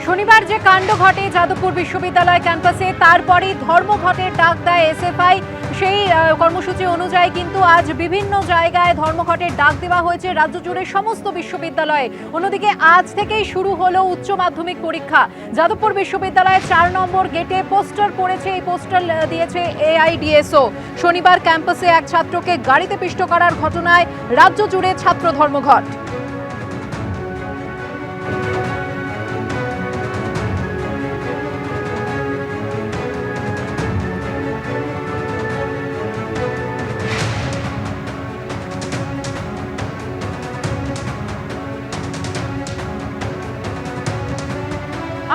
শনিবার যে কাণ্ড ঘটে যাদবপুর বিশ্ববিদ্যালয় ক্যাম্পাসে তারপরেই ধর্মঘটের ডাক দেয় এসএফআই। সেই কর্মসূচি অনুযায়ী কিন্তু আজ বিভিন্ন জায়গায় ধর্মঘটের ডাক দেওয়া হয়েছে রাজ্য জুড়ে সমস্ত বিশ্ববিদ্যালয়ে। অন্যদিকে আজ থেকেই শুরু হলো উচ্চ মাধ্যমিক পরীক্ষা। যাদবপুর বিশ্ববিদ্যালয়ে ৪ নম্বর গেটে পোস্টার পড়েছে, এই পোস্টার দিয়েছে এআইডিএসও। শনিবার ক্যাম্পাসে এক ছাত্রকে গাড়িতে পিষ্ট করার ঘটনায় রাজ্য জুড়ে ছাত্র ধর্মঘট।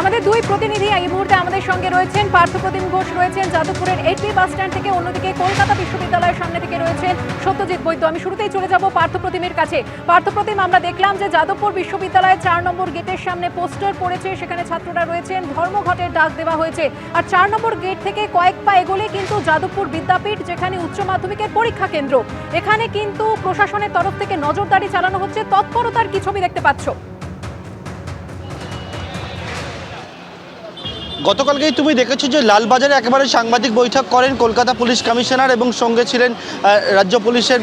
আমাদের দুই প্রতিনিধি এই মুহূর্তে আমাদের সঙ্গে রয়েছেন। পার্থপ্রতিম ঘোষ রয়েছেন যাদবপুরের 8B বাস স্ট্যান্ড থেকে, অন্যদিকে কলকাতা বিশ্ববিদ্যালয়ের সামনে থেকে রয়েছেন সত্যজিৎ বৈদ্য। আমি শুরুতেই চলে যাব পার্থপ্রতিমের কাছে। পার্থপ্রতিম, আমরা দেখলাম যে যাদবপুর বিশ্ববিদ্যালয়ের ৪ নম্বর গেটের সামনে পোস্টার পড়েছে, সেখানে ছাত্ররা রয়েছেন, ধর্মঘটের ডাক দেওয়া হয়েছে। আর ৪ নম্বর গেট থেকে কয়েক পা এগোলে কিন্তু যাদবপুর বিদ্যাপীঠ, যেখানে উচ্চ মাধ্যমিকের পরীক্ষা কেন্দ্র, এখানে কিন্তু প্রশাসনের তরফ থেকে নজরদারি চালানো হচ্ছে। তৎপরতার কি ছবি দেখতে পাচ্ছ? গতকালকেই তুমি দেখেছো যে লালবাজারে একেবারে সাংবাদিক বৈঠক করেন কলকাতা পুলিশ কমিশনার এবং সঙ্গে ছিলেন রাজ্য পুলিশের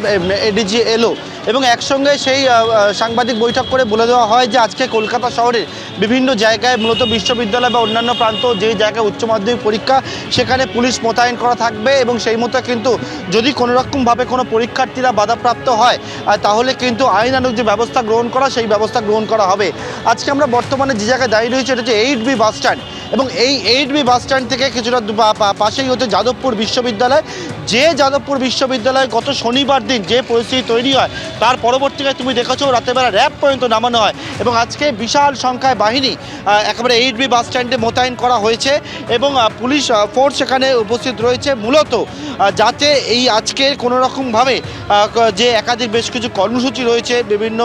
এডিজি এলও, এবং একসঙ্গে সেই সাংবাদিক বৈঠক করে বলে দেওয়া হয় যে আজকে কলকাতা শহরের বিভিন্ন জায়গায় মূলত বিশ্ববিদ্যালয় বা অন্যান্য প্রান্ত যে জায়গায় উচ্চ মাধ্যমিক পরীক্ষা সেখানে পুলিশ মোতায়েন করা থাকবে, এবং সেই মতো কিন্তু যদি কোনোরকমভাবে কোনো পরীক্ষার্থীরা বাধাপ্রাপ্ত হয় তাহলে কিন্তু আইনানুগ যে ব্যবস্থা গ্রহণ করা সেই ব্যবস্থা গ্রহণ করা হবে। আজকে আমরা বর্তমানে যে জায়গায় দাঁড়িয়ে রয়েছে এটা হচ্ছে 8B বাস স্ট্যান্ড, এবং এই 8B বাস স্ট্যান্ড থেকে কিছুটা পাশেই হচ্ছে যাদবপুর বিশ্ববিদ্যালয়। যে যাদবপুর বিশ্ববিদ্যালয় গত শনিবার দিন যে পরিস্থিতি তৈরি হয় তার পরবর্তীকালে তুমি দেখেছো রাতেরবেলা র্যাব পর্যন্ত নামানো হয়, এবং আজকে বিশাল সংখ্যায় বাহিনী একেবারে 8B বাস স্ট্যান্ডে মোতায়েন করা হয়েছে, এবং পুলিশ ফোর্স সেখানে উপস্থিত রয়েছে মূলত যাতে এই আজকের কোনোরকমভাবে যে একাধিক বেশ কিছু কর্মসূচি রয়েছে বিভিন্ন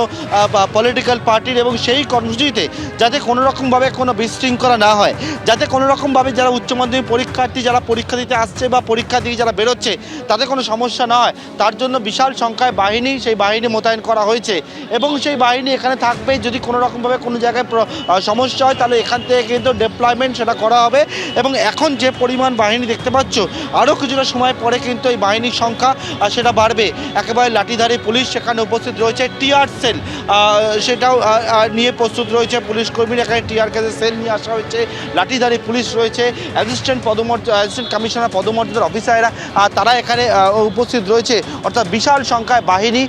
পলিটিক্যাল পার্টির, এবং সেই কর্মসূচিতে যাতে কোনোরকমভাবে কোনো বিশৃঙ্খলা না হয়, যাতে কোনোরকমভাবে যারা উচ্চ মাধ্যমিক পরীক্ষার্থী যারা পরীক্ষা দিতে আসছে বা পরীক্ষা দিয়ে যারা বেরোচ্ছে তাতে কোনো সমস্যা না হয়, তার জন্য বিশাল সংখ্যায় বাহিনী সেই বাহিনী মোতায়েন করা হয়েছে। এবং সেই বাহিনী এখানে থাকবে, যদি কোনোরকমভাবে কোনো জায়গায় সমস্যা হয় তাহলে এখান থেকে কিন্তু ডিপ্লয়মেন্ট সেটা করা হবে। এবং এখন যে পরিমাণ বাহিনী দেখতে পাচ্ছ, আরও কিছুটা সময় পরে কিন্তু এই বাহিনীর সংখ্যা সেটা বাড়বে। একেবারে লাঠিধারী পুলিশ সেখানে উপস্থিত রয়েছে, টিয়ার সেল সেটাও নিয়ে প্রস্তুত রয়েছে পুলিশ কর্মীরা, এখানে টিয়ার গ্যাসের সেল নিয়ে আসা হয়েছে, লাঠিধারী পুলিশ রয়েছে, অ্যাসিস্ট্যান্ট কমিশনার পদমর্যাদার অফিসাররা তারা এখানে উপস্থিত রয়েছে। অর্থাৎ বিশাল সংখ্যায় বাহিনী,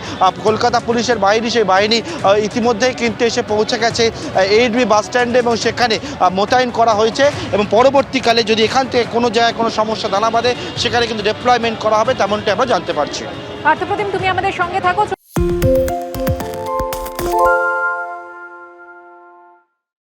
কলকাতা পুলিশের বাহিনী, সেই বাহিনী ইতিমধ্যেই কিন্তু এসে পৌঁছে গেছে 8B বাস স্ট্যান্ডে, এবং সেখানে মোতায়েন করা হয়েছে। এবং পরবর্তীকালে যদি এখান থেকে কোনো জায়গায় কোনো সমস্যা দানা বাঁধে সেখানে কিন্তু ডিপ্লয়মেন্ট করা হবে, তেমনটি আমরা জানতে পারছি। পার্থপ্রতিম, তুমি আমাদের সঙ্গে থাকো।